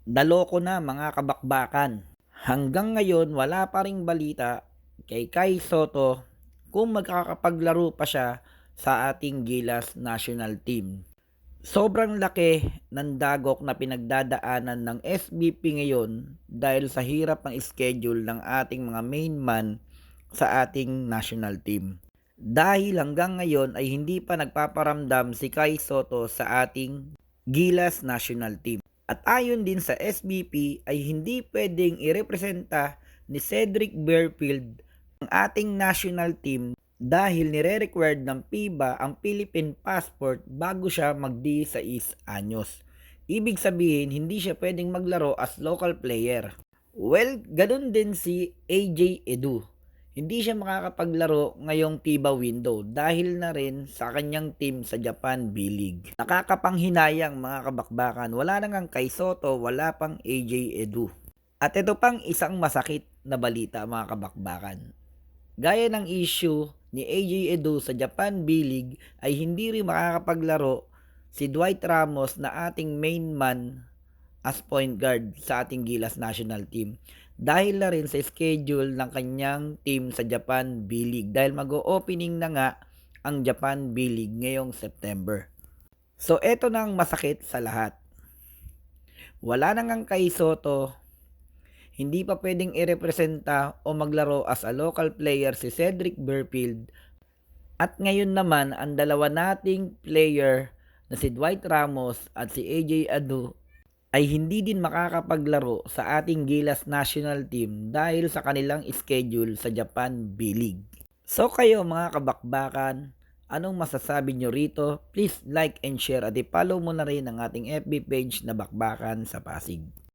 Naloko na mga kabakbakan. Hanggang ngayon wala pa ring balita kay Kai Sotto kung magkakapaglaro pa siya sa ating Gilas National Team. Sobrang laki ng dagok na pinagdadaanan ng SBP ngayon dahil sa hirap ng schedule ng ating mga main man sa ating national team. Dahil hanggang ngayon ay hindi pa nagpaparamdam si Kai Sotto sa ating Gilas National Team. At ayon din sa SBP ay hindi pwedeng irepresenta ni Cedric Berfield ang ating national team dahil nire-required ng FIBA ang Philippine passport bago siya mag-16 anyos. Ibig sabihin, hindi siya pwedeng maglaro as local player. Well, ganun din si AJ Edu. Hindi siya makakapaglaro ngayong FIBA window dahil na rin sa kanyang team sa Japan B-League. Nakakapanghinayang mga kabakbakan, wala na ngang Kai Sotto, wala pang AJ Edu. At ito pang isang masakit na balita mga kabakbakan. Gaya ng issue ni AJ Edu sa Japan B-League ay hindi rin makakapaglaro si Dwight Ramos na ating main man as point guard sa ating Gilas National Team dahil na rin sa schedule ng kanyang team sa Japan B-League dahil mag-o-opening na nga ang Japan B-League ngayong September. So eto na ang masakit sa lahat. Wala na ngang Kai Sotto, hindi pa pwedeng irepresenta o maglaro as a local player si Cedric Berfield, at ngayon naman ang dalawa nating player na si Dwight Ramos at si AJ Edu ay hindi din makakapaglaro sa ating Gilas National Team dahil sa kanilang schedule sa Japan B-League. So kayo mga kabakbakan, anong masasabi nyo rito? Please like and share at i-follow mo na rin ang ating FB page na Bakbakan sa Pasig.